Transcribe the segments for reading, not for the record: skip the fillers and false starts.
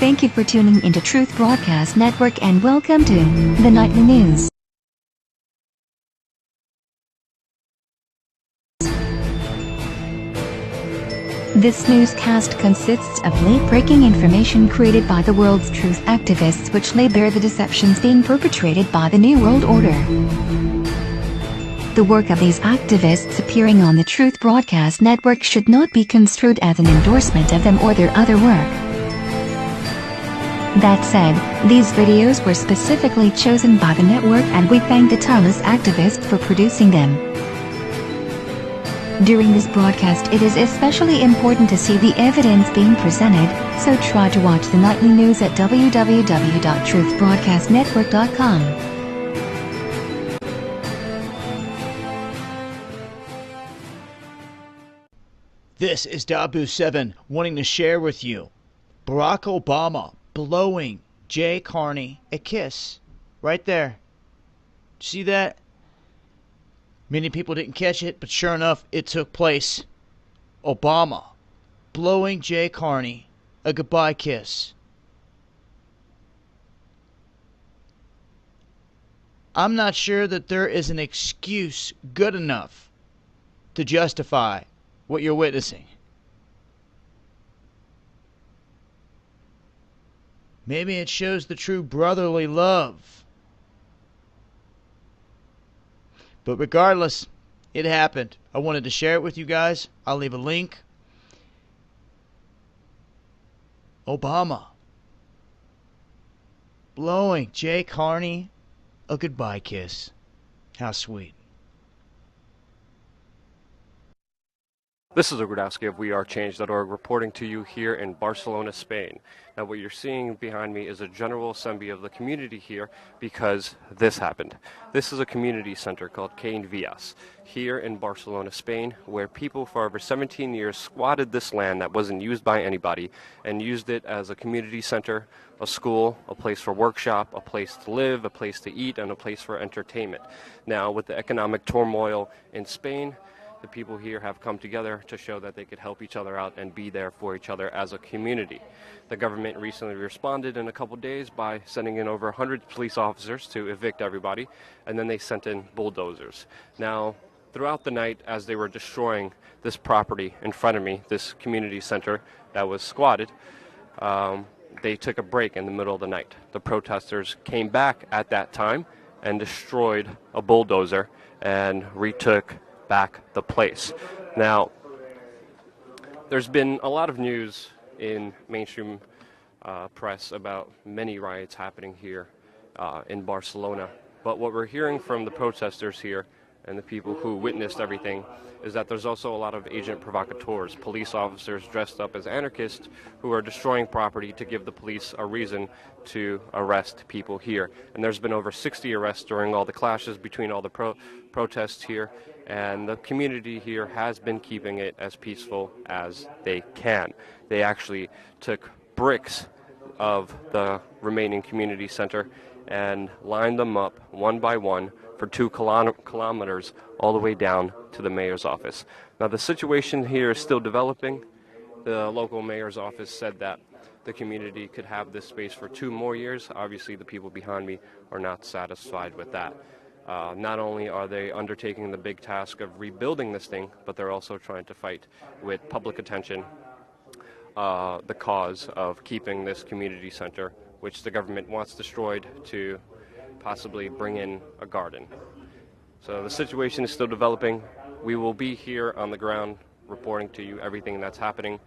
Thank you for tuning into Truth Broadcast Network and welcome to the Nightly News. This newscast consists of late-breaking information created by the world's truth activists which lay bare the deceptions being perpetrated by the New World Order. The work of these activists appearing on the Truth Broadcast Network should not be construed as an endorsement of them or their other work. That said, these videos were specifically chosen by the network and we thank the tireless activists for producing them. During this broadcast it is especially important to see the evidence being presented, so try to watch the nightly news at www.truthbroadcastnetwork.com. This is Dabu7 wanting to share with you Barack Obama blowing Jay Carney a kiss. Right there. See that? Many people didn't catch it, but sure enough, it took place. Obama blowing Jay Carney a goodbye kiss. I'm not sure that there is an excuse good enough to justify what you're witnessing. Maybe it shows the true brotherly love. But regardless, it happened. I wanted to share it with you guys. I'll leave a link. Obama blowing Jay Carney a goodbye kiss. How sweet. This is Ogrodowski of WeAreChange.org reporting to you here in Barcelona, Spain. Now what you're seeing behind me is a general assembly of the community here because this happened. This is a community center called Can Vias here in Barcelona, Spain, where people for over 17 years squatted this land that wasn't used by anybody and used it as a community center, a school, a place for workshop, a place to live, a place to eat, and a place for entertainment. Now with the economic turmoil in Spain, the people here have come together to show that they could help each other out and be there for each other as a community. The government recently responded in a couple days by sending in over 100 police officers to evict everybody, and then they sent in bulldozers. Now, throughout the night, as they were destroying this property in front of me, this community center that was squatted, they took a break in the middle of the night. The protesters came back at that time and destroyed a bulldozer and retook back the place. Now, there's been a lot of news in mainstream press about many riots happening here in Barcelona, but what we're hearing from the protesters here and the people who witnessed everything is that there's also a lot of agent provocateurs, police officers dressed up as anarchists who are destroying property to give the police a reason to arrest people here. And there's been over 60 arrests during all the clashes between all the protests here, and the community here has been keeping it as peaceful as they can. They actually took bricks of the remaining community center and lined them up one by one for 2 kilometers all the way down to the mayor's office. Now the situation here is still developing. The local mayor's office said that the community could have this space for 2 more years. Obviously the people behind me are not satisfied with that. Not only are they undertaking the big task of rebuilding this thing, but they're also trying to fight with public attention the cause of keeping this community center, which the government wants destroyed to possibly bring in a garden. So the situation is still developing. We will be here on the ground reporting to you everything that's happening.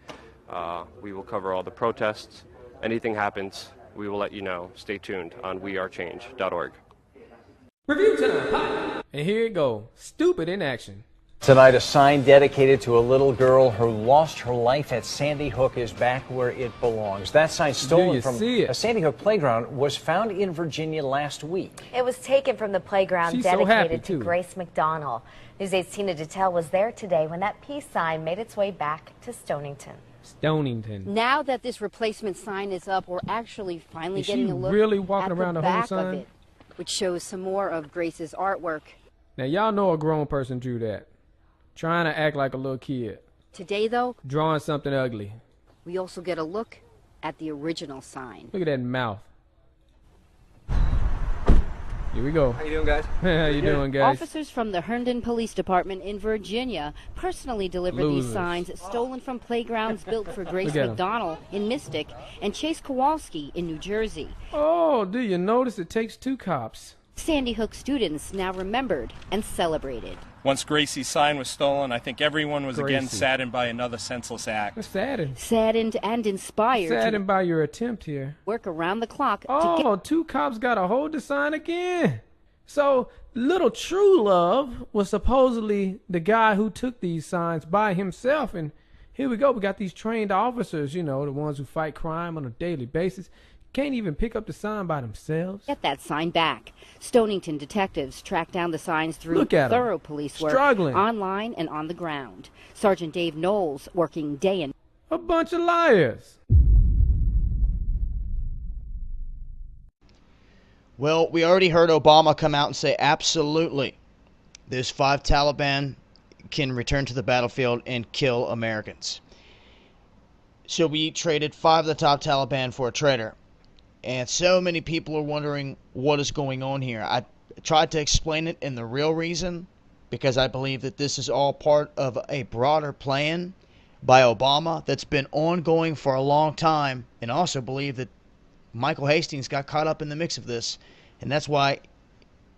We will cover all the protests. Anything happens, we will let you know. Stay tuned on WeAreChange.org. Review time, hi. And here it go. Stupid in action. Tonight, a sign dedicated to a little girl who lost her life at Sandy Hook is back where it belongs. That sign, stolen from a Sandy Hook playground, was found in Virginia last week. It was taken from the playground dedicated to Grace McDonald. News 8's Tina Detel was there today when that peace sign made its way back to Stonington. Now that this replacement sign is up, we're actually finally getting a look walking at around the the whole back sign? of it, which shows some more of Grace's artwork. Now y'all know a grown person drew that. Trying to act like a little kid. Today, though, drawing something ugly. we also get a look at the original sign. Look at that mouth. Here we go. How you doing, guys? How you doing, guys? Officers from the Herndon Police Department in Virginia personally delivered these signs stolen from playgrounds built for Grace McDonald in Mystic and Chase Kowalski in New Jersey. Oh, do you notice it takes 2 cops? Sandy Hook students now remembered and celebrated. Once Gracie's sign was stolen, I think everyone was again saddened by another senseless act. Saddened. Saddened and inspired. Saddened by your attempt here. Work around the clock. Oh, 2 cops got to hold the sign again. So, little True Love was supposedly the guy who took these signs by himself. And here we go. We got these trained officers, you know, the ones who fight crime on a daily basis. Can't even pick up the sign by themselves. Get that sign back. Stonington detectives tracked down the signs through thorough police work, online and on the ground. Sergeant Dave Knowles working day and a bunch of liars. Well, we already heard Obama come out and say absolutely those 5 Taliban can return to the battlefield and kill Americans. So we traded 5 of the top Taliban for a traitor. And so many people are wondering what is going on here. I tried to explain it in the real reason because I believe that this is all part of a broader plan by Obama that's been ongoing for a long time, and also believe that Michael Hastings got caught up in the mix of this, and that's why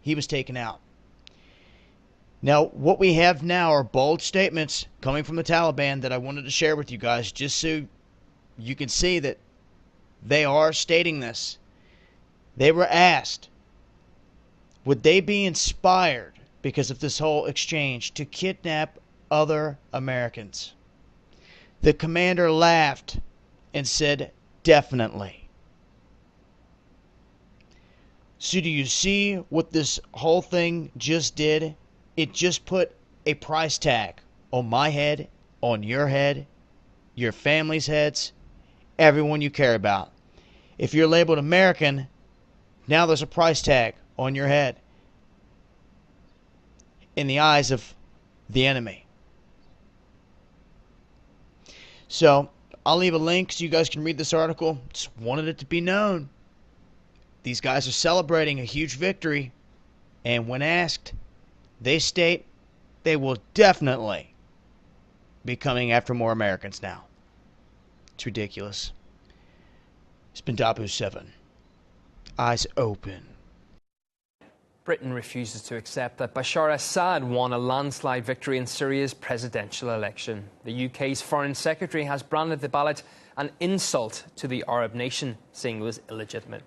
he was taken out. Now, what we have now are bold statements coming from the Taliban that I wanted to share with you guys just so you can see that they are stating this. They were asked, would they be inspired because of this whole exchange to kidnap other Americans? The commander laughed and said, definitely. So do you see what this whole thing just did? It just put a price tag on my head, on your head, your family's heads, everyone you care about. If you're labeled American, now there's a price tag on your head in the eyes of the enemy. So I'll leave a link so you guys can read this article. Just wanted it to be known. These guys are celebrating a huge victory, and when asked, they state they will definitely be coming after more Americans now. It's ridiculous. It's been Dabu 7. Eyes open. Britain refuses to accept that Bashar Assad won a landslide victory in Syria's presidential election. The UK's Foreign Secretary has branded the ballot an insult to the Arab nation, saying it was illegitimate.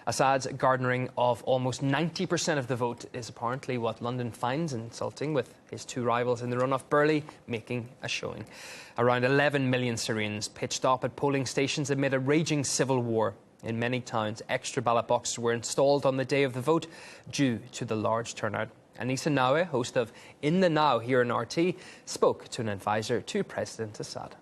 Assad's garnering of almost 90% of the vote is apparently what London finds insulting, with his 2 rivals in the runoff barely making a showing. Around 11 million Syrians pitched up at polling stations amid a raging civil war. In many towns, extra ballot boxes were installed on the day of the vote due to the large turnout. Anissa Nawe, host of In the Now here in RT, spoke to an advisor to President Assad.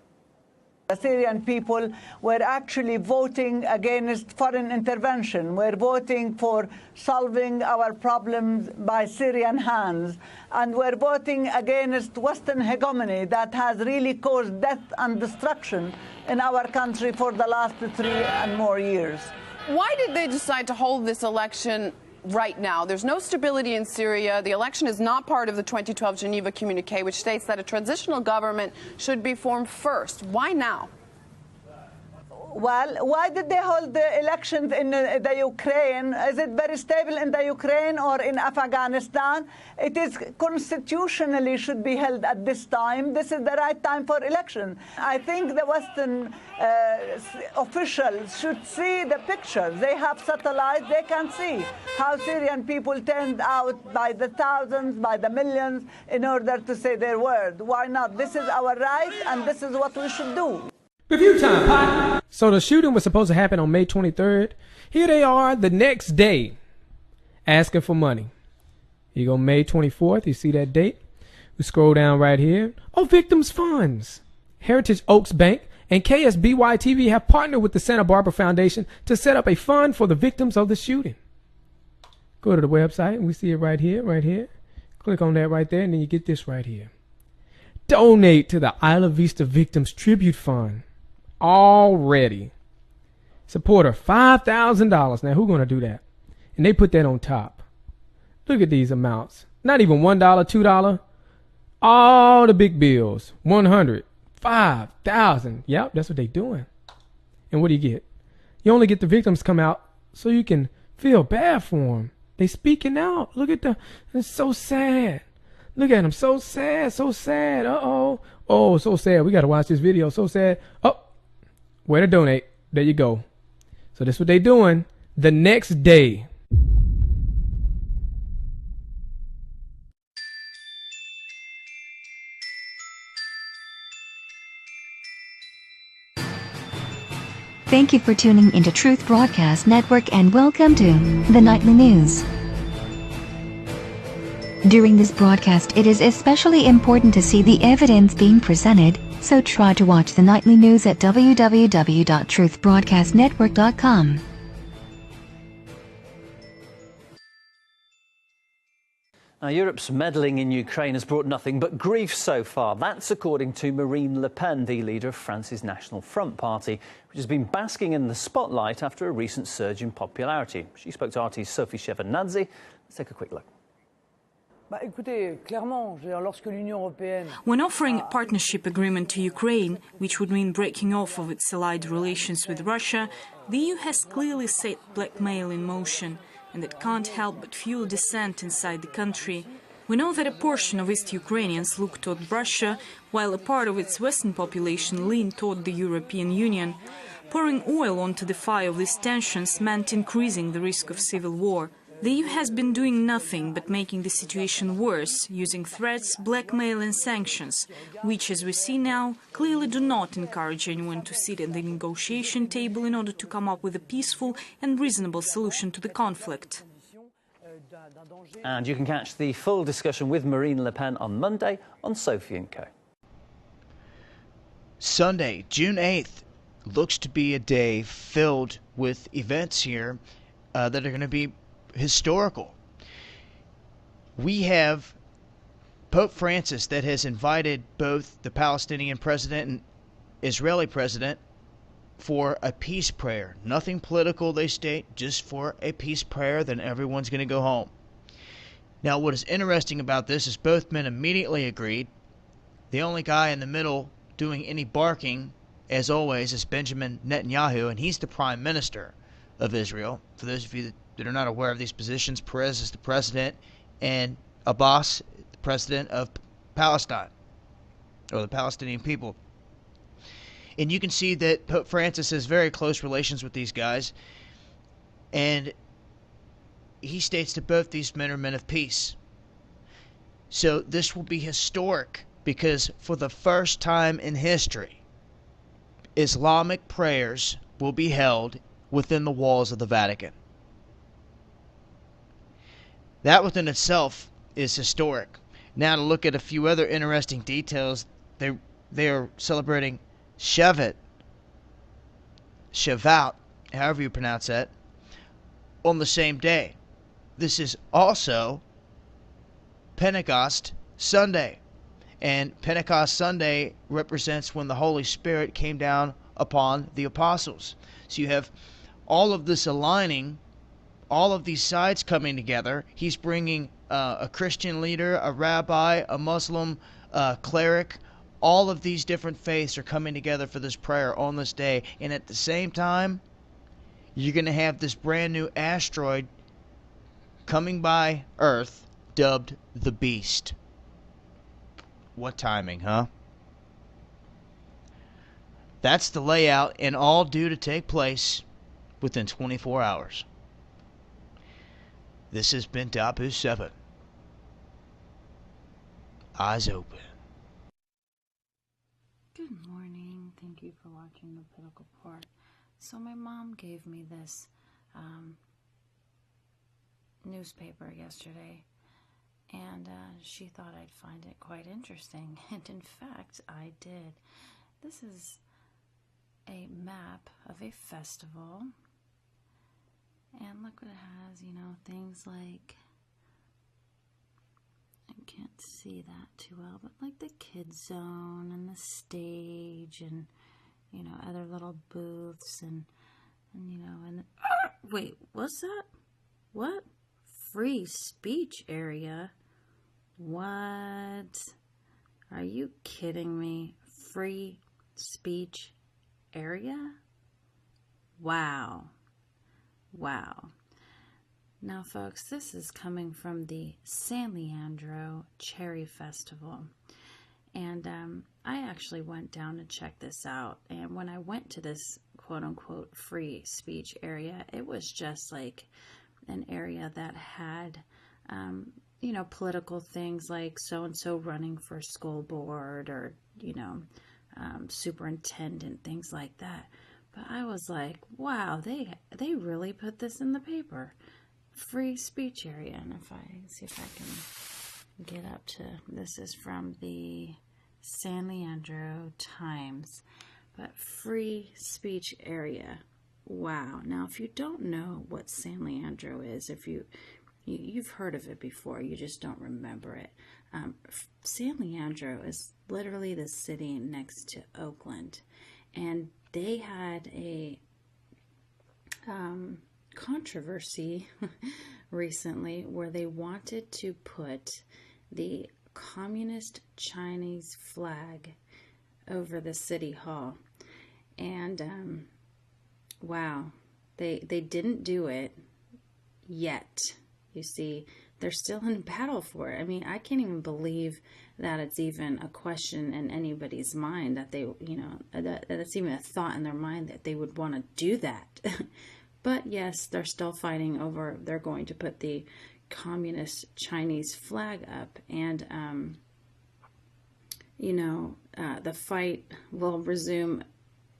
The Syrian people were actually voting against foreign intervention. We're voting for solving our problems by Syrian hands. And we're voting against Western hegemony that has really caused death and destruction in our country for the last 3 and more years. Why did they decide to hold this election right now? There's no stability in Syria. The election is not part of the 2012 Geneva Communique, which states that a transitional government should be formed first. Why now? Well, why did they hold the elections in the Ukraine? Is it very stable in the Ukraine or in Afghanistan? It is constitutionally should be held at this time. This is the right time for election. I think the Western officials should see the pictures. They have satellites. They can see how Syrian people turned out by the thousands, by the millions, in order to say their word. Why not? This is our right, and this is what we should do. Review time, Pot. So the shooting was supposed to happen on May 23rd. Here they are the next day asking for money. You go May 24th. You see that date? We scroll down right here. Oh, victims' funds. Heritage Oaks Bank and KSBY-TV have partnered with the Santa Barbara Foundation to set up a fund for the victims of the shooting. Go to the website and we see it right here, right here. Click on that right there, and then you get this right here. Donate to the Isla Vista Victims Tribute Fund. Already Supporter, $5,000. Now, who's going to do that? And they put that on top. Look at these amounts. Not even $1, $2. All the big bills. 100, 5,000. Yep, that's what they doing. And what do you get? You only get the victims come out so you can feel bad for them. They speaking out. Look at it's so sad. Look at them. So sad, so sad. Uh-oh. Oh, so sad. We got to watch this video. So sad. Oh, where to donate. There you go. So that's what they doing the next day. Thank you for tuning into Truth Broadcast Network and welcome to the Nightly News. During this broadcast, it is especially important to see the evidence being presented, so try to watch the Nightly News at www.truthbroadcastnetwork.com. Now, Europe's meddling in Ukraine has brought nothing but grief so far. That's according to Marine Le Pen, the leader of France's National Front Party, which has been basking in the spotlight after a recent surge in popularity. She spoke to RT's Sophie Shevardnadze. Let's take a quick look. When offering a partnership agreement to Ukraine, which would mean breaking off of its allied relations with Russia, the EU has clearly set blackmail in motion, and it can't help but fuel dissent inside the country. We know that a portion of East Ukrainians look toward Russia, while a part of its western population lean toward the European Union. Pouring oil onto the fire of these tensions meant increasing the risk of civil war. The EU has been doing nothing but making the situation worse, using threats, blackmail and sanctions, which, as we see now, clearly do not encourage anyone to sit at the negotiation table in order to come up with a peaceful and reasonable solution to the conflict. And you can catch the full discussion with Marine Le Pen on Monday on Sophie & Co. Sunday, June 8th, looks to be a day filled with events here that are going to be historical. We have Pope Francis that has invited both the Palestinian president and Israeli president for a peace prayer. Nothing political, they state, just for a peace prayer, then everyone's going to go home. Now, what is interesting about this is both men immediately agreed. The only guy in the middle doing any barking, as always, is Benjamin Netanyahu, and he's the prime minister of Israel. For those of you that are not aware of these positions, Perez is the president and Abbas, the president of Palestine, or the Palestinian people. And you can see that Pope Francis has very close relations with these guys, and he states that both these men are men of peace. So this will be historic because for the first time in history, Islamic prayers will be held within the walls of the Vatican. That within itself is historic. Now to look at a few other interesting details, they are celebrating Shavuot, however you pronounce that, on the same day. This is also Pentecost Sunday. And Pentecost Sunday represents when the Holy Spirit came down upon the apostles. So you have all of this aligning, all of these sides coming together. He's bringing a Christian leader, a rabbi, a Muslim cleric. All of these different faiths are coming together for this prayer on this day. And at the same time, you're going to have this brand new asteroid coming by Earth dubbed the Beast. What timing, huh? That's the layout, and all due to take place within 24 hours. This has been Dabu 7. Eyes open. Good morning. Thank you for watching the Political Report. So my mom gave me this newspaper yesterday, and she thought I'd find it quite interesting, and in fact I did. This is a map of a festival, and look what it has, you know, things like, I can't see that too well, but like the kids zone and the stage and, you know, other little booths, and And, you know, and wait, what's that? What? Free speech area? What? Are you kidding me? Free speech area? Wow. Wow. Now, folks, this is coming from the San Leandro Cherry Festival. And I actually went down to check this out. And when I went to this quote-unquote free speech area, it was just like an area that had, you know, political things like so-and-so running for school board or, you know, superintendent, things like that. But I was like, wow, they really put this in the paper. Free speech area. And if I see if I can get up to, this is from the San Leandro Times, but free speech area. Wow. Now, if you don't know what San Leandro is, if you've heard of it before, you just don't remember it. San Leandro is literally the city next to Oakland, and they had a controversy recently where they wanted to put the communist Chinese flag over the city hall. And wow, they didn't do it yet. You see, they're still in battle for it. I mean, I can't even believe that it's even a question in anybody's mind that they, you know, that's even a thought in their mind that they would want to do that. But yes, they're still fighting over, they're going to put the communist Chinese flag up. And, you know, the fight will resume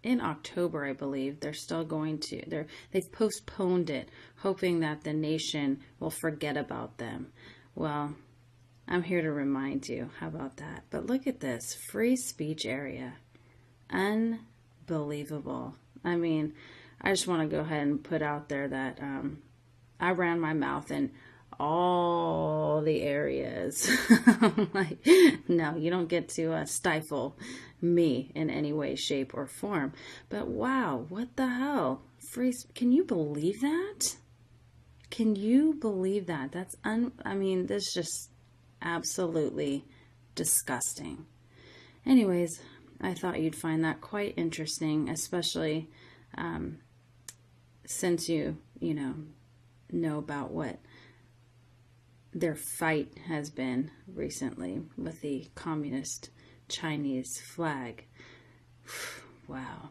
in October, I believe. They're still going to, they've postponed it, hoping that the nation will forget about them. Well, I'm here to remind you. How about that? But look at this, free speech area. Unbelievable. I mean, I just want to go ahead and put out there that I ran my mouth in all the areas. Like, no, you don't get to stifle me in any way, shape, or form. But wow, what the hell? Can you believe that? Can you believe that? That's I mean, this is just absolutely disgusting. Anyways, I thought you'd find that quite interesting, especially since you know about what their fight has been recently with the communist Chinese flag. Wow.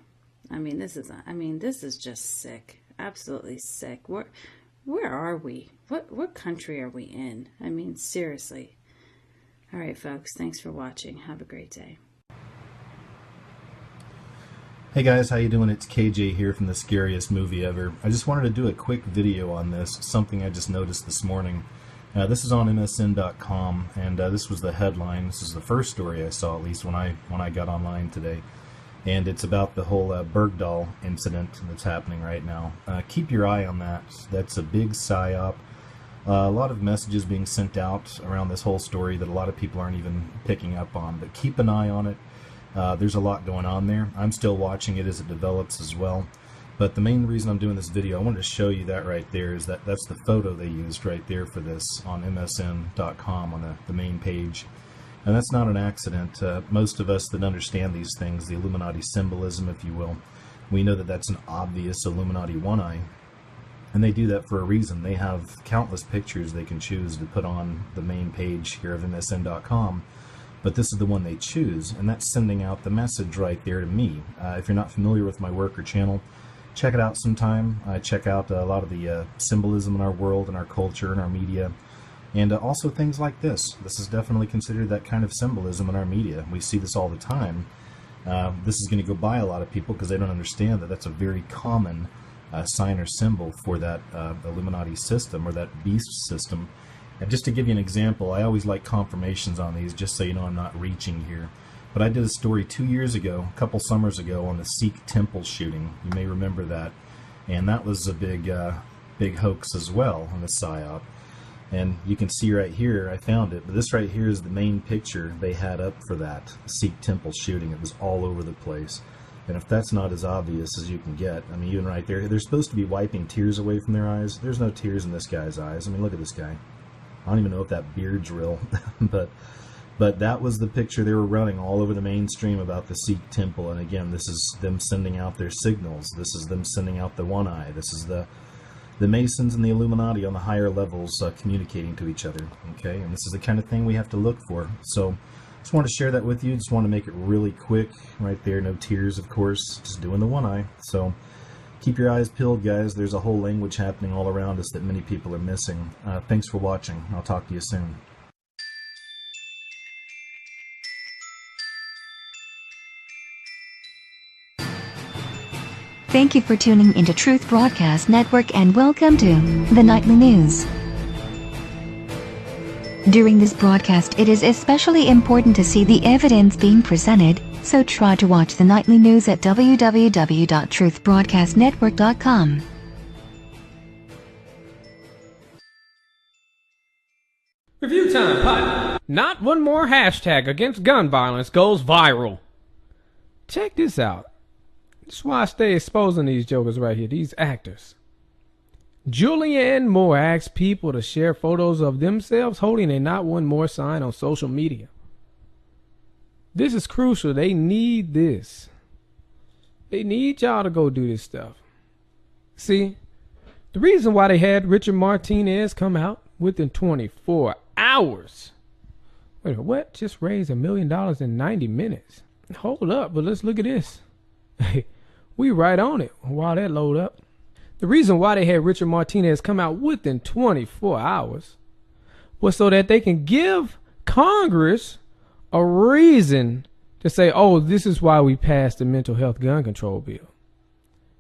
I mean, this is just sick. Absolutely sick. Where are we? What country are we in? I mean, seriously. All right, folks. Thanks for watching. Have a great day. Hey guys, how you doing? It's KJ here from The Scariest Movie Ever. I just wanted to do a quick video on this, something I just noticed this morning. This is on MSN.com, and this was the headline. This is the first story I saw, at least when I got online today. And it's about the whole Bergdahl incident that's happening right now. Keep your eye on that. That's a big psyop. A lot of messages being sent out around this whole story that a lot of people aren't even picking up on. But keep an eye on it. There's a lot going on there. I'm still watching it as it develops as well. But the main reason I'm doing this video, I wanted to show you that right there, is that's the photo they used right there for this on MSN.com on the main page. And that's not an accident. Most of us that understand these things, the Illuminati symbolism, if you will, we know that that's an obvious Illuminati one eye. And they do that for a reason. They have countless pictures they can choose to put on the main page here of MSN.com. But this is the one they choose, and that's sending out the message right there to me. If you're not familiar with my work or channel, check it out sometime. Check out a lot of the symbolism in our world and our culture and our media. And also things like this. This is definitely considered that kind of symbolism in our media. We see this all the time. This is going to go by a lot of people because they don't understand that that's a very common sign or symbol for that Illuminati system or that beast system. And just to give you an example, I always like confirmations on these, just so you know I'm not reaching here. But I did a story 2 years ago, a couple summers ago, on the Sikh temple shooting. You may remember that. And that was a big hoax as well on the PSYOP. And you can see right here, I found it, but this right here is the main picture they had up for that Sikh temple shooting. It was all over the place. And if that's not as obvious as you can get, I mean, even right there, they're supposed to be wiping tears away from their eyes. There's no tears in this guy's eyes. I mean, look at this guy. I don't even know if that beard's real, but that was the picture they were running all over the mainstream about the Sikh temple. And again, this is them sending out their signals. This is them sending out the one eye. This is the Masons and the Illuminati on the higher levels communicating to each other. Okay, and this is the kind of thing we have to look for. So just want to share that with you. Just want to make it really quick. Right there, no tears, of course. Just doing the one eye. So keep your eyes peeled, guys. There's a whole language happening all around us that many people are missing. Thanks for watching. I'll talk to you soon. Thank you for tuning into Truth Broadcast Network and welcome to the Nightly News. During this broadcast, it is especially important to see the evidence being presented, so try to watch the Nightly News at www.truthbroadcastnetwork.com. Review time, Pot. Not one more hashtag against gun violence goes viral. Check this out. That's why I stay exposing these jokers right here, these actors. Julianne Moore asks people to share photos of themselves holding a not one more sign on social media. This is crucial. They need this. They need y'all to go do this stuff. See, the reason why they had Richard Martinez come out within 24 hours. Wait, what? Just raised $1 million in 90 minutes. Hold up, but let's look at this. We right on it while that load up. The reason why they had Richard Martinez come out within 24 hours was so that they can give Congress a reason to say, oh, this is why we passed the mental health gun control bill.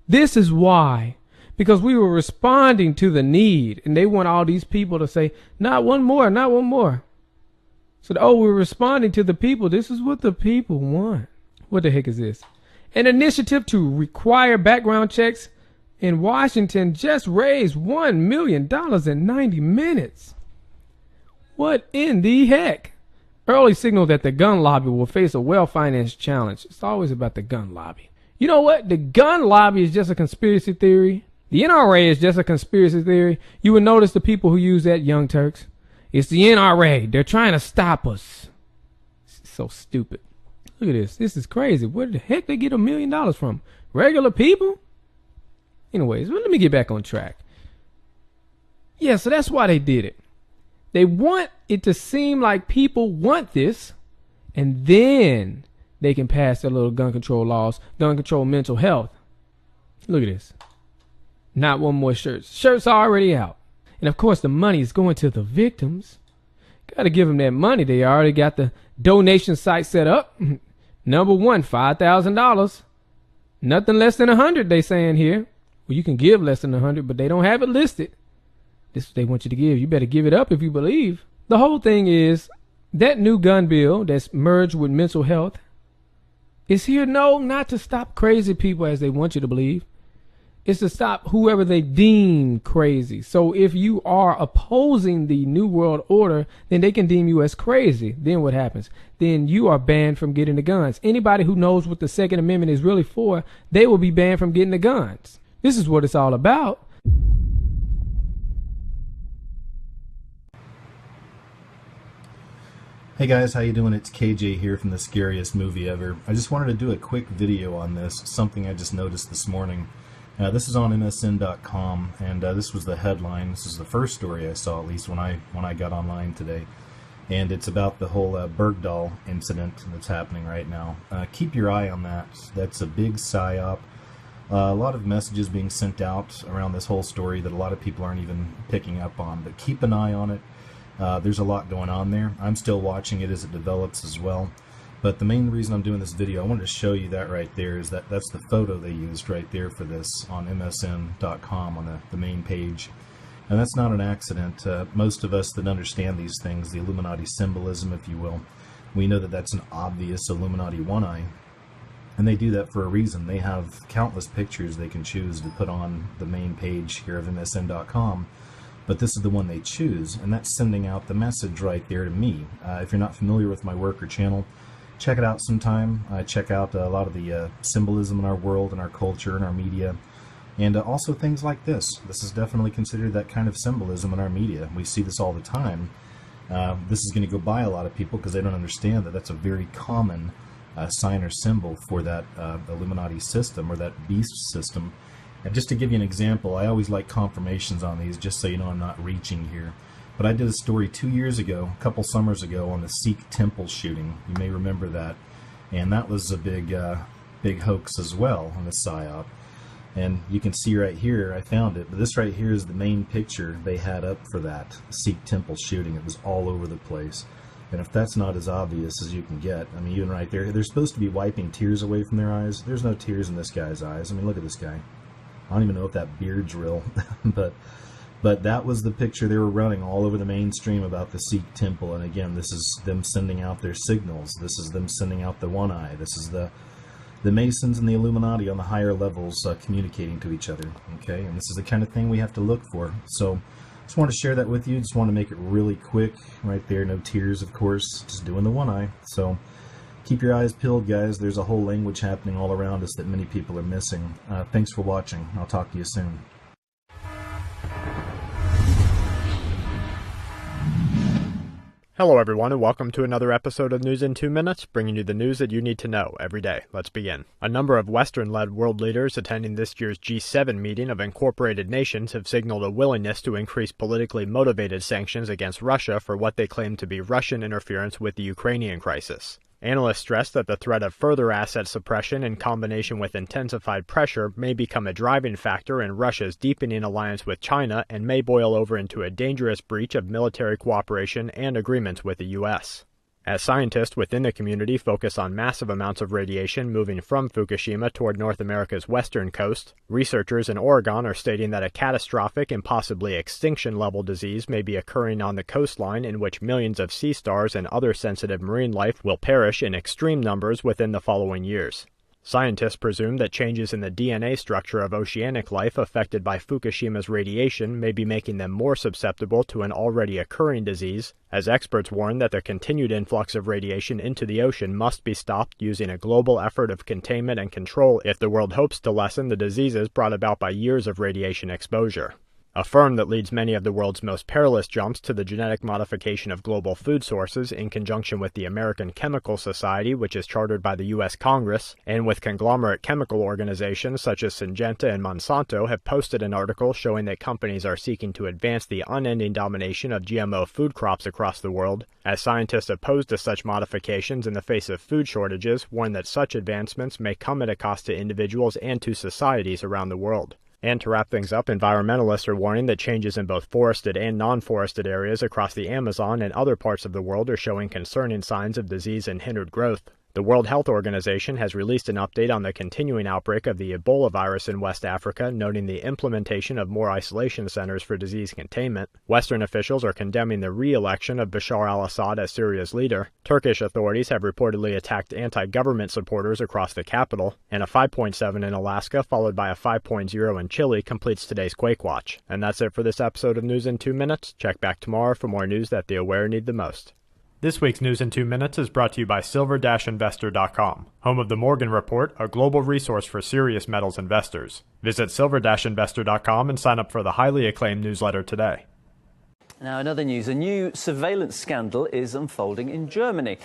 This is why. Because we were responding to the need, and they want all these people to say, not one more, not one more. So, oh, we're responding to the people. This is what the people want. What the heck is this? An initiative to require background checks in Washington just raised $1 million in 90 minutes. What in the heck? Early signal that the gun lobby will face a well-financed challenge. It's always about the gun lobby. You know what? The gun lobby is just a conspiracy theory. The NRA is just a conspiracy theory. You would notice the people who use that, Young Turks. It's the NRA. They're trying to stop us. It's so stupid. Look at this. This is crazy. Where the heck they get $1 million from? Regular people? Anyways, let me get back on track. Yeah, so that's why they did it. They want it to seem like people want this, and then they can pass their little gun control laws, gun control mental health. Look at this. Not one more shirts. Shirts are already out. And of course, the money is going to the victims. Got to give them that money. They already got the donation site set up. Number one, $5,000. Nothing less than 100, they saying here. Well, you can give less than 100, but they don't have it listed. This is what they want you to give. You better give it up if you believe. The whole thing is that new gun bill that's merged with mental health is here, no, not to stop crazy people as they want you to believe. It's to stop whoever they deem crazy. So if you are opposing the New World Order, then they can deem you as crazy. Then what happens? Then you are banned from getting the guns. Anybody who knows what the Second Amendment is really for, they will be banned from getting the guns. This is what it's all about. Hey guys, how you doing? It's KJ here from the Scariest Movie Ever. I just wanted to do a quick video on this, something I just noticed this morning. This is on MSN.com, and this was the headline. This is the first story I saw, at least when I got online today, and it's about the whole Bergdahl incident that's happening right now. Keep your eye on that. That's a big psyop. A lot of messages being sent out around this whole story that a lot of people aren't even picking up on, but keep an eye on it. There's a lot going on there. I'm still watching it as it develops as well. But the main reason I'm doing this video, I wanted to show you that right there, is that's the photo they used right there for this on MSN.com on the main page. And that's not an accident. Most of us that understand these things, the Illuminati symbolism, if you will, we know that that's an obvious Illuminati one eye. And they do that for a reason. They have countless pictures they can choose to put on the main page here of MSN.com. But this is the one they choose, and that's sending out the message right there to me. If you're not familiar with my work or channel, check it out sometime. Check out a lot of the symbolism in our world and our culture and our media. And also things like this. This is definitely considered that kind of symbolism in our media. We see this all the time. This is going to go by a lot of people because they don't understand that that's a very common sign or symbol for that Illuminati system or that beast system. And just to give you an example, I always like confirmations on these just so you know I'm not reaching here. But I did a story 2 years ago, a couple summers ago, on the Sikh temple shooting. You may remember that. And that was a big hoax as well on the PSYOP. And you can see right here, I found it, but this right here is the main picture they had up for that Sikh temple shooting. It was all over the place. And if that's not as obvious as you can get, I mean, even right there, they're supposed to be wiping tears away from their eyes. There's no tears in this guy's eyes. I mean, look at this guy. I don't even know if that beard's real, but that was the picture they were running all over the mainstream about the Sikh temple. And again, this is them sending out their signals. This is them sending out the one eye. This is the Masons and the Illuminati on the higher levels communicating to each other. Okay, and this is the kind of thing we have to look for. So just want to share that with you. Just want to make it really quick right there. No tears, of course, just doing the one eye. So keep your eyes peeled, guys. There's a whole language happening all around us that many people are missing. Thanks for watching. I'll talk to you soon. Hello everyone, and welcome to another episode of News in 2 Minutes, bringing you the news that you need to know every day. Let's begin. A number of Western-led world leaders attending this year's G7 meeting of incorporated nations have signaled a willingness to increase politically motivated sanctions against Russia for what they claim to be Russian interference with the Ukrainian crisis. Analysts stress that the threat of further asset suppression in combination with intensified pressure may become a driving factor in Russia's deepening alliance with China and may boil over into a dangerous breach of military cooperation and agreements with the U.S. As scientists within the community focus on massive amounts of radiation moving from Fukushima toward North America's western coast, researchers in Oregon are stating that a catastrophic and possibly extinction-level disease may be occurring on the coastline in which millions of sea stars and other sensitive marine life will perish in extreme numbers within the following years. Scientists presume that changes in the DNA structure of oceanic life affected by Fukushima's radiation may be making them more susceptible to an already occurring disease, as experts warn that the continued influx of radiation into the ocean must be stopped using a global effort of containment and control if the world hopes to lessen the diseases brought about by years of radiation exposure. A firm that leads many of the world's most perilous jumps to the genetic modification of global food sources in conjunction with the American Chemical Society, which is chartered by the U.S. Congress, and with conglomerate chemical organizations such as Syngenta and Monsanto have posted an article showing that companies are seeking to advance the unending domination of GMO food crops across the world, as scientists opposed to such modifications in the face of food shortages warn that such advancements may come at a cost to individuals and to societies around the world. And to wrap things up, environmentalists are warning that changes in both forested and non-forested areas across the Amazon and other parts of the world are showing concerning signs of disease and hindered growth. The World Health Organization has released an update on the continuing outbreak of the Ebola virus in West Africa, noting the implementation of more isolation centers for disease containment. Western officials are condemning the re-election of Bashar al-Assad as Syria's leader. Turkish authorities have reportedly attacked anti-government supporters across the capital, and a 5.7 in Alaska, followed by a 5.0 in Chile, completes today's Quake Watch. And that's it for this episode of News in 2 Minutes. Check back tomorrow for more news that the aware need the most. This week's News in 2 Minutes is brought to you by Silver-Investor.com, home of the Morgan Report, a global resource for serious metals investors. Visit Silver-Investor.com and sign up for the highly acclaimed newsletter today. Now, in other news, a new surveillance scandal is unfolding in Germany.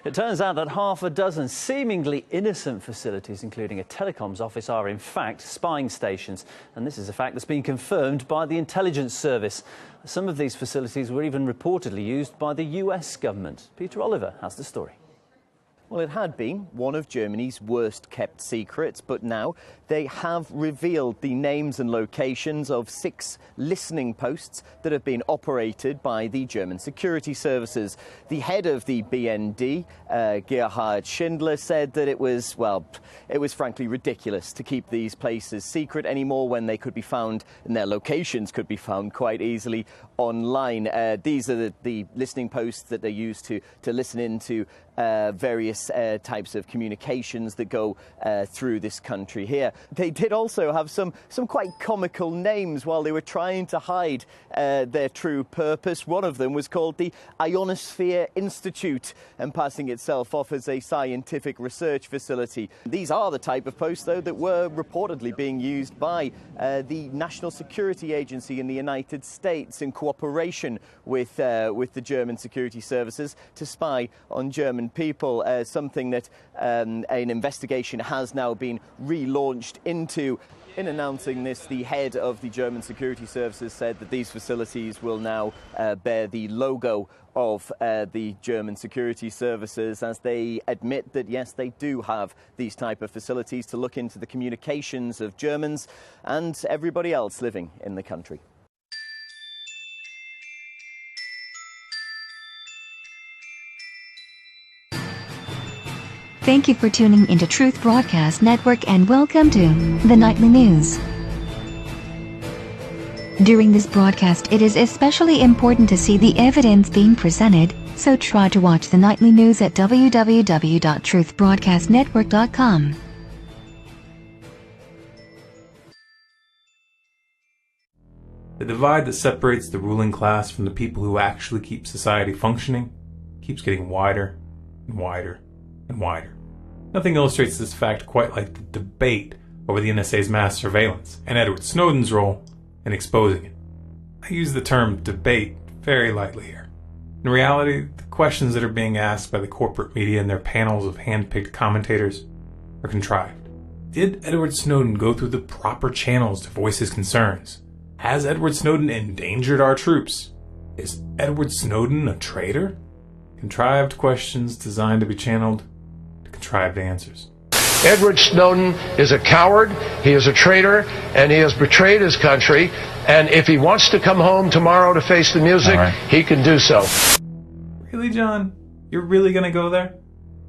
It turns out that half a dozen seemingly innocent facilities, including a telecoms office, are in fact spying stations. And this is a fact that's been confirmed by the intelligence service. Some of these facilities were even reportedly used by the US government. Peter Oliver has the story. Well, it had been one of Germany's worst kept secrets, but now they have revealed the names and locations of 6 listening posts that have been operated by the German security services. The head of the BND, Gerhard Schindler, said that it was frankly ridiculous to keep these places secret anymore when they could be found and their locations could be found quite easily online. These are the listening posts that they use to listen into various types of communications that go through this country here. They did also have some quite comical names while they were trying to hide their true purpose. One of them was called the Ionosphere Institute, and passing itself off as a scientific research facility. These are the type of posts, though, that were reportedly being used by the National Security Agency in the United States in cooperation with the German security services to spy on German people, something that an investigation has now been relaunched into. In announcing this, the head of the German security services said that these facilities will now bear the logo of the German security services, as they admit that, yes, they do have these type of facilities to look into the communications of Germans and everybody else living in the country. Thank you for tuning into Truth Broadcast Network and welcome to the Nightly News. During this broadcast, it is especially important to see the evidence being presented, so try to watch the Nightly News at www.truthbroadcastnetwork.com. The divide that separates the ruling class from the people who actually keep society functioning keeps getting wider and wider and wider. Nothing illustrates this fact quite like the debate over the NSA's mass surveillance and Edward Snowden's role in exposing it. I use the term debate very lightly here. In reality, the questions that are being asked by the corporate media and their panels of hand-picked commentators are contrived. Did Edward Snowden go through the proper channels to voice his concerns? Has Edward Snowden endangered our troops? Is Edward Snowden a traitor? Contrived questions designed to be channeled to contrived answers. Edward Snowden is a coward, he is a traitor, and he has betrayed his country, and if he wants to come home tomorrow to face the music, he can do so. Really, John? You're really gonna go there?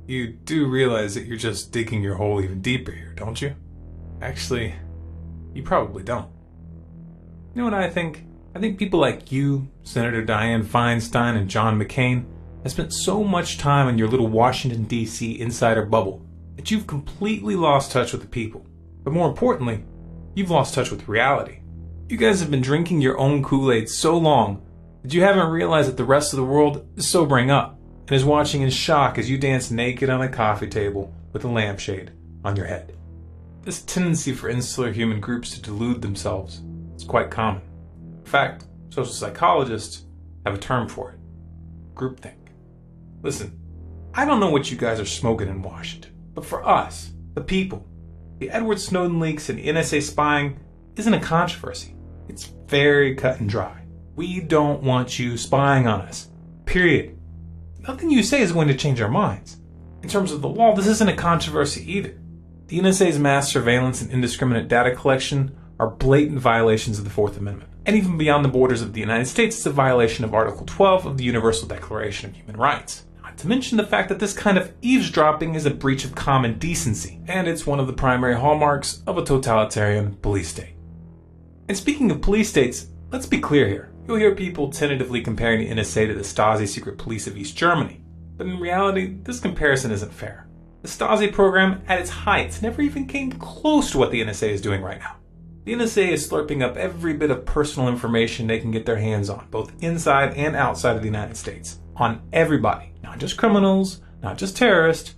You do realize that you're just digging your hole even deeper here, don't you? Actually, you probably don't. You know what I think? I think people like you, Senator Dianne Feinstein, and John McCain have spent so much time in your little Washington, D.C. insider bubble that you've completely lost touch with the people. But more importantly, you've lost touch with reality. You guys have been drinking your own Kool-Aid so long that you haven't realized that the rest of the world is sobering up and is watching in shock as you dance naked on a coffee table with a lampshade on your head. This tendency for insular human groups to delude themselves is quite common. In fact, social psychologists have a term for it: groupthink. Listen, I don't know what you guys are smoking in Washington, but for us, the people, the Edward Snowden leaks and NSA spying isn't a controversy. It's very cut and dry. We don't want you spying on us. Period. Nothing you say is going to change our minds. In terms of the law, this isn't a controversy either. The NSA's mass surveillance and indiscriminate data collection are blatant violations of the Fourth Amendment. And even beyond the borders of the United States, it's a violation of Article 12 of the Universal Declaration of Human Rights. Not to mention the fact that this kind of eavesdropping is a breach of common decency, and it's one of the primary hallmarks of a totalitarian police state. And speaking of police states, let's be clear here. You'll hear people tentatively comparing the NSA to the Stasi secret police of East Germany. But in reality, this comparison isn't fair. The Stasi program, at its height, never even came close to what the NSA is doing right now. The NSA is slurping up every bit of personal information they can get their hands on, both inside and outside of the United States. On everybody. Not just criminals, not just terrorists,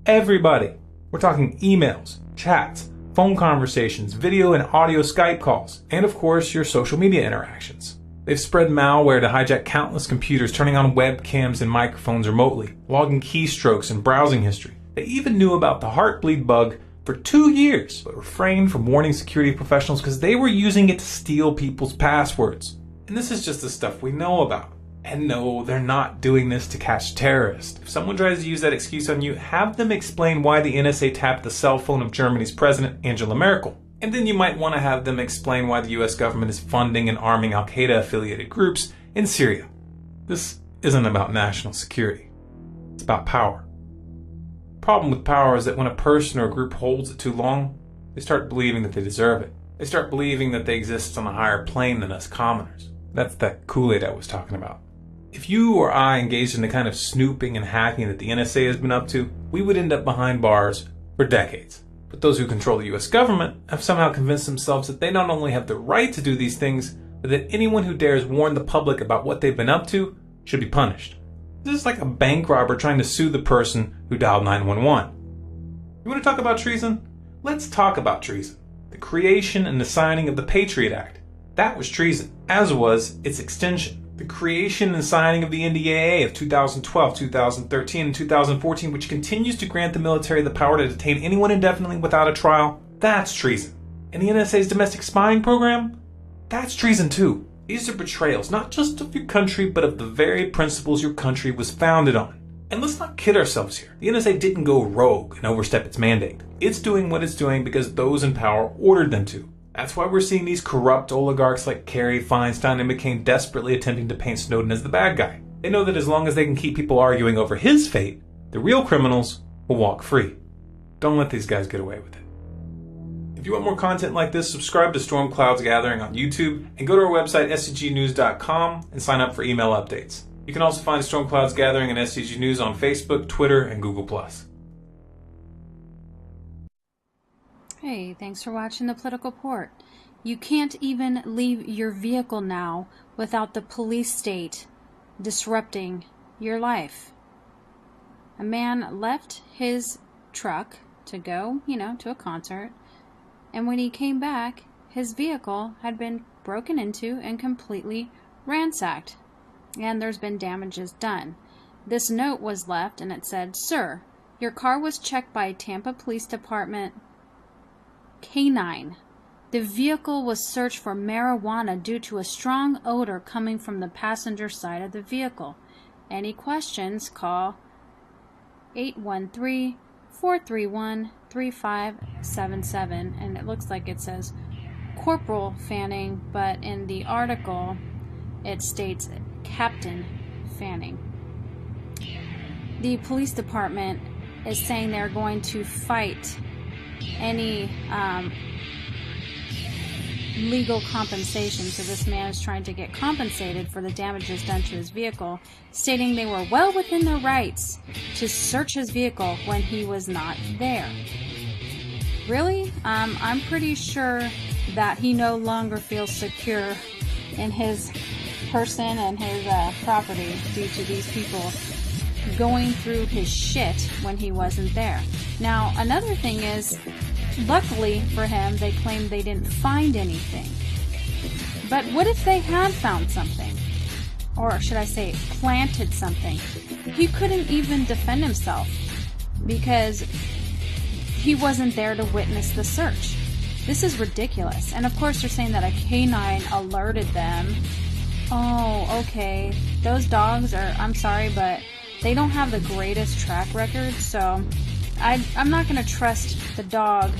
everybody. We're talking emails, chats, phone conversations, video and audio Skype calls, and of course your social media interactions. They've spread malware to hijack countless computers, turning on webcams and microphones remotely, logging keystrokes and browsing history. They even knew about the Heartbleed bug for 2 years, but refrained from warning security professionals because they were using it to steal people's passwords. And this is just the stuff we know about. And no, they're not doing this to catch terrorists. If someone tries to use that excuse on you, have them explain why the NSA tapped the cell phone of Germany's president, Angela Merkel. And then you might want to have them explain why the US government is funding and arming Al-Qaeda-affiliated groups in Syria. This isn't about national security. It's about power. The problem with power is that when a person or a group holds it too long, they start believing that they deserve it. They start believing that they exist on a higher plane than us commoners. That's that Kool-Aid I was talking about. If you or I engaged in the kind of snooping and hacking that the NSA has been up to, we would end up behind bars for decades. But those who control the US government have somehow convinced themselves that they not only have the right to do these things, but that anyone who dares warn the public about what they've been up to should be punished. This is like a bank robber trying to sue the person who dialed 911. You want to talk about treason? Let's talk about treason. The creation and the signing of the Patriot Act. That was treason, as was its extension. The creation and signing of the NDAA of 2012, 2013, and 2014, which continues to grant the military the power to detain anyone indefinitely without a trial, that's treason. And the NSA's domestic spying program? That's treason too. These are betrayals, not just of your country, but of the very principles your country was founded on. And let's not kid ourselves here. The NSA didn't go rogue and overstep its mandate. It's doing what it's doing because those in power ordered them to. That's why we're seeing these corrupt oligarchs like Kerry, Feinstein, and McCain desperately attempting to paint Snowden as the bad guy. They know that as long as they can keep people arguing over his fate, the real criminals will walk free. Don't let these guys get away with it. If you want more content like this, subscribe to Storm Clouds Gathering on YouTube and go to our website scgnews.com and sign up for email updates. You can also find Storm Clouds Gathering and SCG News on Facebook, Twitter, and Google+. Hey, thanks for watching The Political Port. You can't even leave your vehicle now without the police state disrupting your life. A man left his truck to go, to a concert, and when he came back, his vehicle had been broken into and completely ransacked, and there's been damages done. This note was left, and it said, "Sir, your car was checked by Tampa Police Department K9. The vehicle was searched for marijuana due to a strong odor coming from the passenger side of the vehicle. Any questions, call 813-431-3577. And it looks like it says Corporal Fanning, but in the article it states Captain Fanning. The police department is saying they're going to fight any legal compensation. So this man is trying to get compensated for the damages done to his vehicle, stating they were well within their rights to search his vehicle when he was not there. Really? I'm pretty sure that he no longer feels secure in his person and his property due to these people going through his shit when he wasn't there. Now, another thing is, luckily for him, they claimed they didn't find anything. But what if they had found something? Or should I say, planted something? He couldn't even defend himself because he wasn't there to witness the search. This is ridiculous. And of course, they're saying that a canine alerted them. Oh, okay. Those dogs are, I'm sorry, but they don't have the greatest track record, so I'm not going to trust the dog,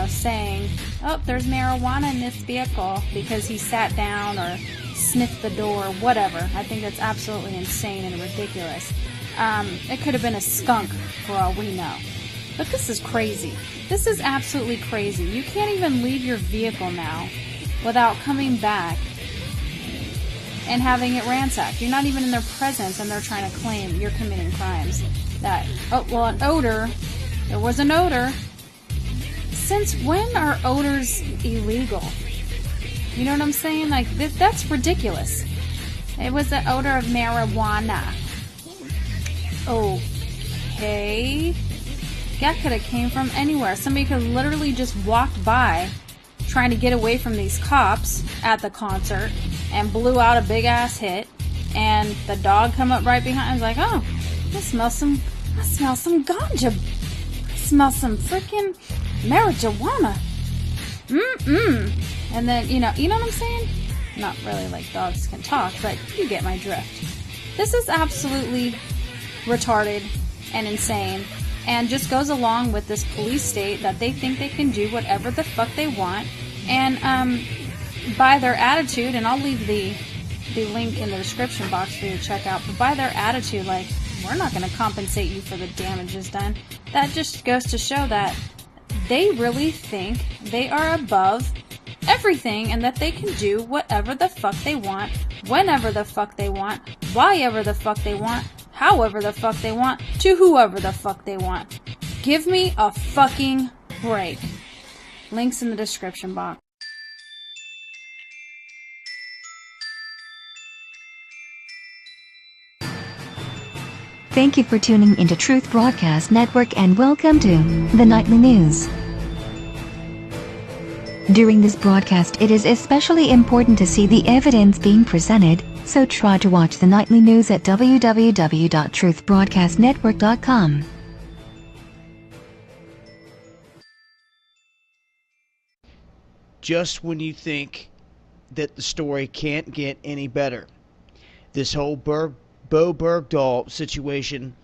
saying, oh, there's marijuana in this vehicle because he sat down or sniffed the door, whatever. I think that's absolutely insane and ridiculous. It could have been a skunk for all we know. But this is crazy. This is absolutely crazy. You can't even leave your vehicle now without coming back and having it ransacked. You're not even in their presence and they're trying to claim you're committing crimes. An odor. There was an odor. Since when are odors illegal? You know what I'm saying? Like, that's ridiculous. It was the odor of marijuana. Okay. That could have came from anywhere. Somebody could literally just walk by trying to get away from these cops at the concert and blew out a big ass hit, and the dog come up right behind and was like, oh, I smell some ganja. I smell some freaking marijuana. And then, you know what I'm saying? Not really like dogs can talk, but you get my drift. This is absolutely retarded and insane, and just goes along with this police state that they think they can do whatever the fuck they want. And by their attitude, and I'll leave the link in the description box for you to check out, but by their attitude, like, we're not going to compensate you for the damages done. That just goes to show that they really think they are above everything, and that they can do whatever the fuck they want, whenever the fuck they want, whyever the fuck they want, however the fuck they want, to whoever the fuck they want. Give me a fucking break. Links in the description box. Thank you for tuning into Truth Broadcast Network and welcome to the Nightly News. During this broadcast, it is especially important to see the evidence being presented, so try to watch the Nightly News at www.truthbroadcastnetwork.com. Just when you think that the story can't get any better, this whole Bo Bergdahl situation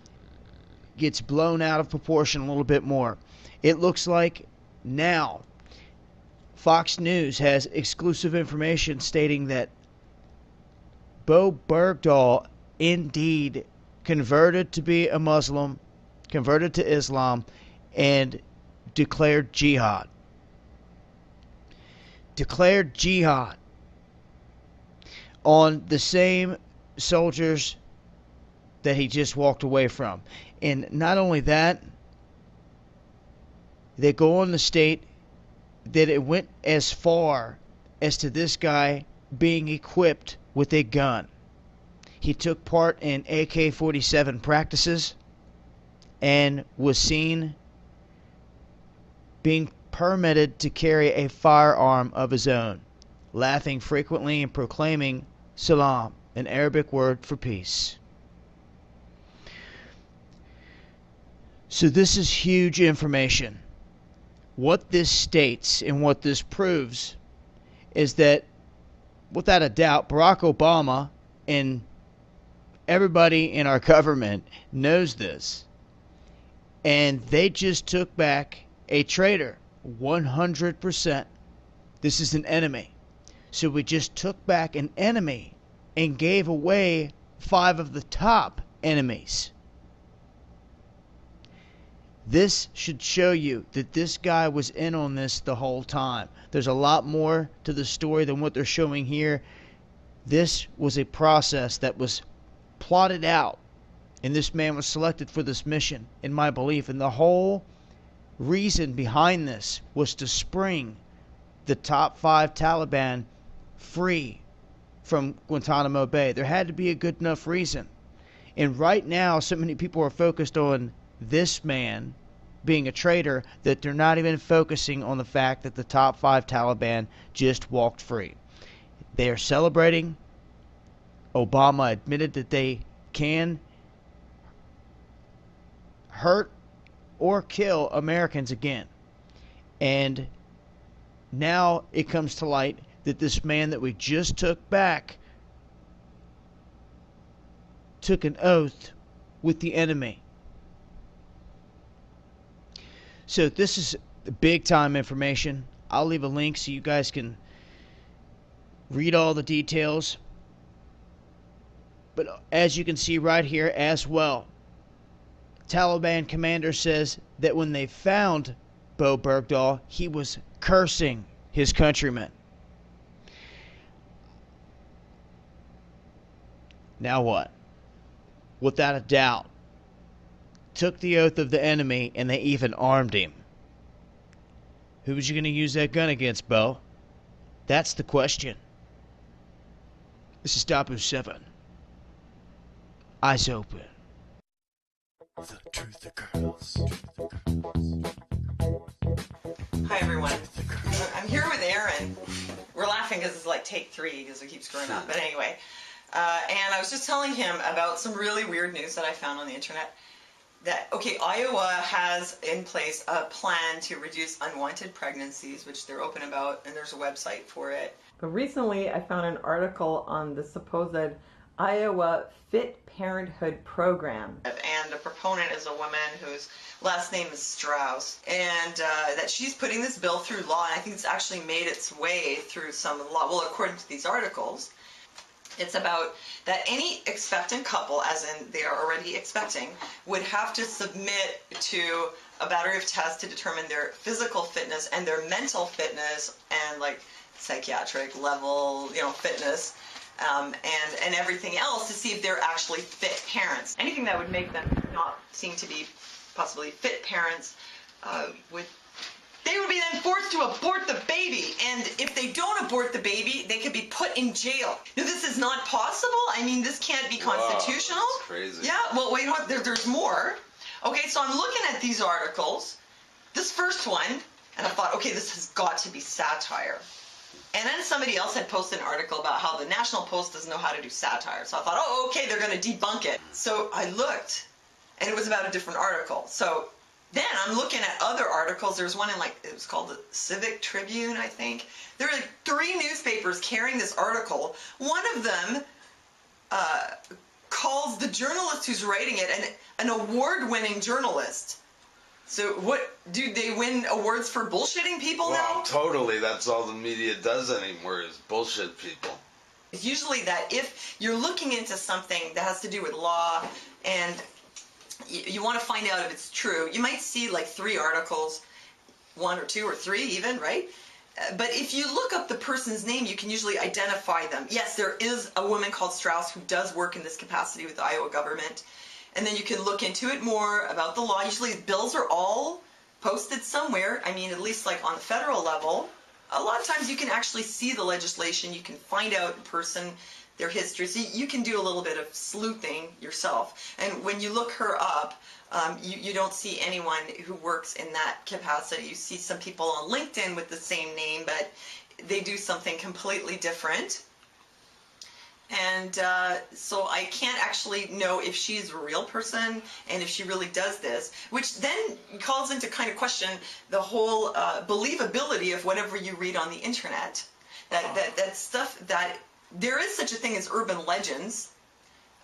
gets blown out of proportion a little bit more. It looks like now Fox News has exclusive information stating that Bo Bergdahl indeed converted to be a Muslim, converted to Islam, and declared jihad. Declared jihad on the same soldiers that he just walked away from. And not only that, they go on to state that it went as far as to this guy being equipped with a gun. He took part in AK-47 practices and was seen being permitted to carry a firearm of his own, laughing frequently and proclaiming salam, an Arabic word for peace. So this is huge information. What this states and what this proves is that, without a doubt, Barack Obama and everybody in our government knows this. And they just took back a traitor. 100%. This is an enemy. So we just took back an enemy and gave away 5 of the top enemies. This should show you that this guy was in on this the whole time. There's a lot more to the story than what they're showing here. This was a process that was plotted out, and this man was selected for this mission, in my belief. And the whole reason behind this was to spring the top 5 Taliban free from Guantanamo Bay. There had to be a good enough reason. And right now, so many people are focused on this man being a traitor that they're not even focusing on the fact that the top 5 Taliban just walked free. They are celebrating. Obama admitted that they can hurt or kill Americans again. And now it comes to light that this man that we just took back took an oath with the enemy. So this is big time information. I'll leave a link so you guys can read all the details. But as you can see right here as well, Taliban commander says that when they found Bo Bergdahl, he was cursing his countrymen. Now what? Without a doubt, took the oath of the enemy, and they even armed him. Who was you going to use that gun against, Bo? That's the question. This is Dabu 7. Eyes open. The Truth of Girls. Hi everyone. I'm here with Aaron. We're laughing because it's like take 3 because we keep screwing up. But anyway, and I was just telling him about some really weird news that I found on the internet. That, okay, Iowa has in place a plan to reduce unwanted pregnancies, which they're open about, and there's a website for it. But recently I found an article on the supposed Iowa Fit Parenthood program. And the proponent is a woman whose last name is Strauss, and that she's putting this bill through law, and I think it's actually made its way through some law. Well, according to these articles, it's about that any expectant couple, as in they are already expecting, would have to submit to a battery of tests to determine their physical fitness and their mental fitness and like psychiatric level, fitness, and everything else to see if they're actually fit parents. Anything that would make them not seem to be possibly fit parents they would be then forced to abort the baby, and if they don't abort the baby, they could be put in jail. Now, this is not possible. I mean, this can't be constitutional. Wow, that's crazy. Yeah, well, wait, there's more. Okay, so I'm looking at these articles. This first one, and I thought, okay, this has got to be satire. And then somebody else had posted an article about how the National Post doesn't know how to do satire. So I thought, oh, okay, they're going to debunk it. So I looked, and it was about a different article. So then I'm looking at other articles. There's one in, it was called the Civic Tribune, I think. There are 3 newspapers carrying this article. One of them calls the journalist who's writing it an award-winning journalist. So what, do they win awards for bullshitting people now? Totally. That's all the media does anymore is bullshit people. It's usually that if you're looking into something that has to do with law and you want to find out if it's true, you might see 3 articles, 1 or 2 or 3 even, right? But if you look up the person's name, you can usually identify them. Yes, there is a woman called Strauss who does work in this capacity with the Iowa government. And then you can look into it more about the law. Usually bills are all posted somewhere. I mean, at least on the federal level. A lot of times you can actually see the legislation. You can find out in person their history. So you can do a little bit of sleuthing yourself. And when you look her up, you don't see anyone who works in that capacity. You see some people on LinkedIn with the same name, but they do something completely different. And so I can't actually know if she's a real person and if she really does this, which then calls into kind of question the whole believability of whatever you read on the internet. That stuff that there is such a thing as urban legends.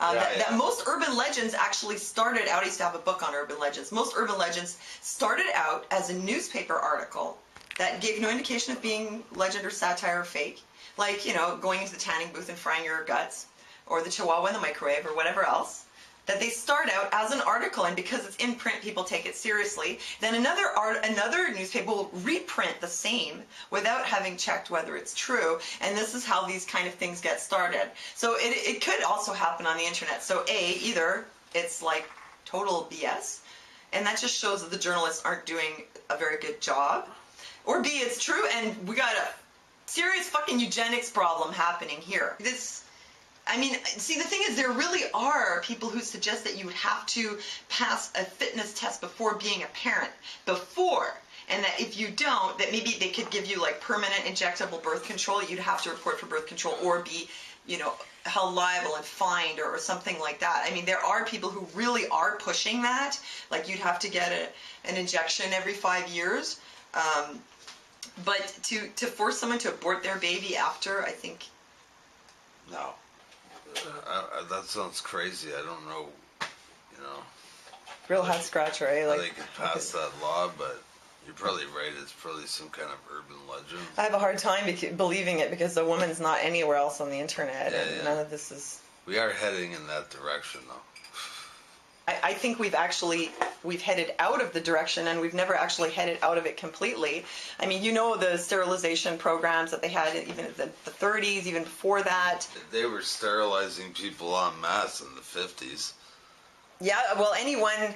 That most urban legends actually started out, I used to have a book on urban legends. Most urban legends started out as a newspaper article that gave no indication of being legend or satire or fake. Like, going into the tanning booth and frying your guts, or the chihuahua in the microwave, or whatever else, that they start out as an article, and because it's in print, people take it seriously. Then another newspaper will reprint the same without having checked whether it's true, and this is how these kind of things get started. So it could also happen on the internet. So either it's total BS, and that just shows that the journalists aren't doing a very good job, or B, it's true, and we got a serious fucking eugenics problem happening here. See, the thing is, there really are people who suggest that you would have to pass a fitness test before being a parent. And that if you don't, that maybe they could give you permanent injectable birth control. You'd have to report for birth control or be, held liable and fined or something like that. I mean, there are people who really are pushing that. You'd have to get an injection every 5 years. But to force someone to abort their baby after, I think... No. That sounds crazy. I don't know, Real head scratcher, eh? How they could pass that law, but you're probably right. It's probably some kind of urban legend. I have a hard time believing it because the woman's not anywhere else on the internet. And none of this is... We are heading in that direction, though. I think we've headed out of the direction, and we've never actually headed out of it completely. I mean, the sterilization programs that they had even in the 30s, even before that. They were sterilizing people en masse in the 50s. Yeah, well, anyone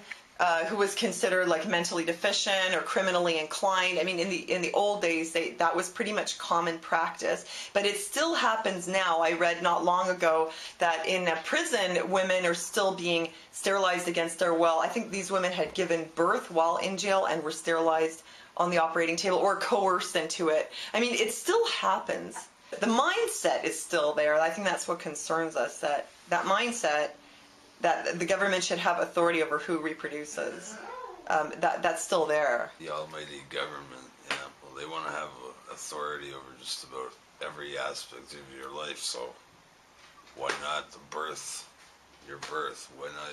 who was considered mentally deficient or criminally inclined. I mean, in the old days, that was pretty much common practice. But it still happens now. I read not long ago that in a prison, women are still being sterilized against their will. I think these women had given birth while in jail and were sterilized on the operating table or coerced into it. I mean, it still happens. The mindset is still there. I think that's what concerns us, that mindset that the government should have authority over who reproduces. That's still there. The almighty government, yeah. Well, they want to have authority over just about every aspect of your life, so why not your birth? Why not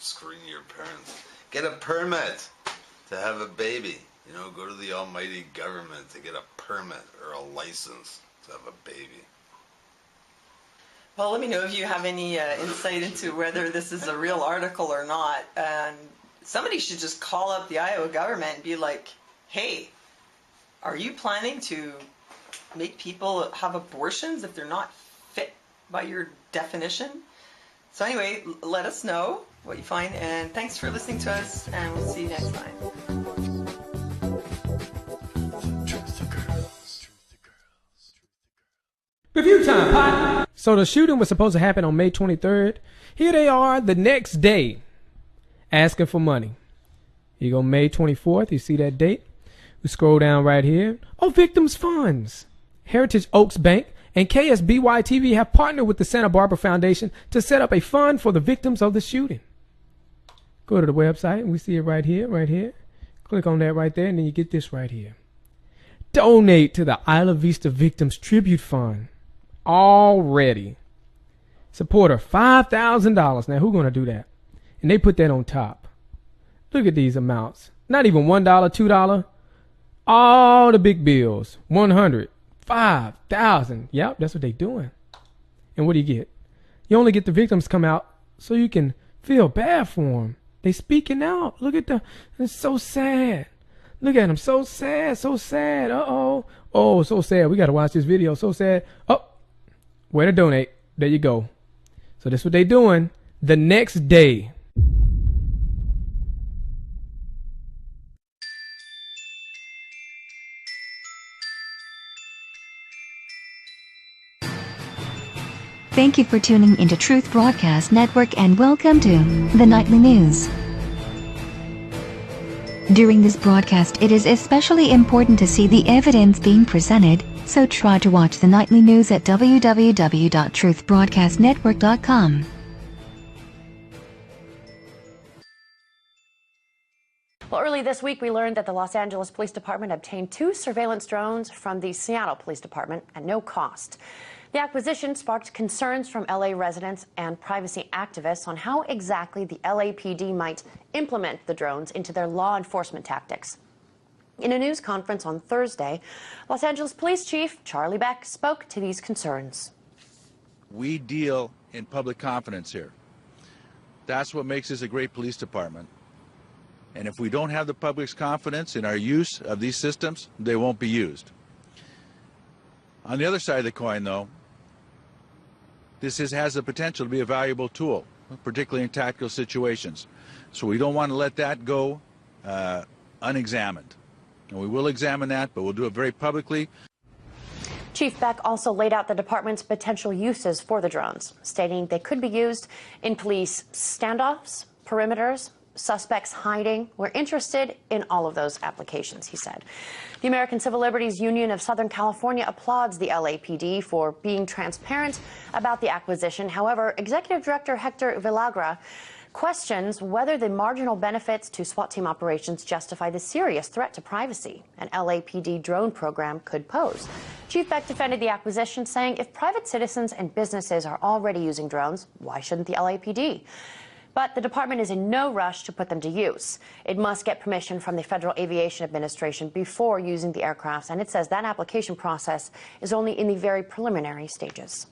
screen your parents? Get a permit to have a baby. Go to the almighty government to get a permit or a license to have a baby. Well, let me know if you have any insight into whether this is a real article or not. And somebody should just call up the Iowa government and be like, hey, are you planning to make people have abortions if they're not fit by your definition. So anyway, let us know what you find, and thanks for listening to us, and we'll see you next time. Review time, pot. So the shooting was supposed to happen on May 23rd. Here they are the next day asking for money. You go May 24th, you see that date. We scroll down right here. Oh, victims funds. Heritage Oaks Bank and KSBY-TV have partnered with the Santa Barbara Foundation to set up a fund for the victims of the shooting. Go to the website and we see it right here, right here. Click on that right there and then you get this right here. Donate to the Isla Vista Victims Tribute Fund. Already. Supporter $5,000. Now who's going to do that? And they put that on top. Look at these amounts. Not even $1, $2. All the big bills. 100, 5,000. Yep, that's what they doing. And what do you get? You only get the victims come out so you can feel bad for them. They speaking out. Look at it's so sad. Look at them. So sad, so sad. Uh-oh. Oh, so sad. We got to watch this video. So sad. Oh, where to donate. There you go. So that's what they doing the next day. Thank you for tuning into Truth Broadcast Network and welcome to the Nightly News. During this broadcast, it is especially important to see the evidence being presented, so try to watch the Nightly News at www.truthbroadcastnetwork.com. Well, early this week, we learned that the Los Angeles Police Department obtained 2 surveillance drones from the Seattle Police Department at no cost. The acquisition sparked concerns from LA residents and privacy activists on how exactly the LAPD might implement the drones into their law enforcement tactics. In a news conference on Thursday, Los Angeles Police Chief Charlie Beck spoke to these concerns. We deal in public confidence here. That's what makes us a great police department. And if we don't have the public's confidence in our use of these systems, they won't be used. On the other side of the coin, though, this has the potential to be a valuable tool, particularly in tactical situations. So we don't want to let that go unexamined. And we will examine that, but we'll do it very publicly. Chief Beck also laid out the department's potential uses for the drones, stating they could be used in police standoffs, perimeters, suspects hiding. We're interested in all of those applications, he said. The American Civil Liberties Union of Southern California applauds the LAPD for being transparent about the acquisition. However, Executive Director Hector Villagra questions whether the marginal benefits to SWAT team operations justify the serious threat to privacy an LAPD drone program could pose. Chief Beck defended the acquisition, saying if private citizens and businesses are already using drones, why shouldn't the LAPD? But the department is in no rush to put them to use. It must get permission from the Federal Aviation Administration before using the aircrafts, and it says that application process is only in the very preliminary stages.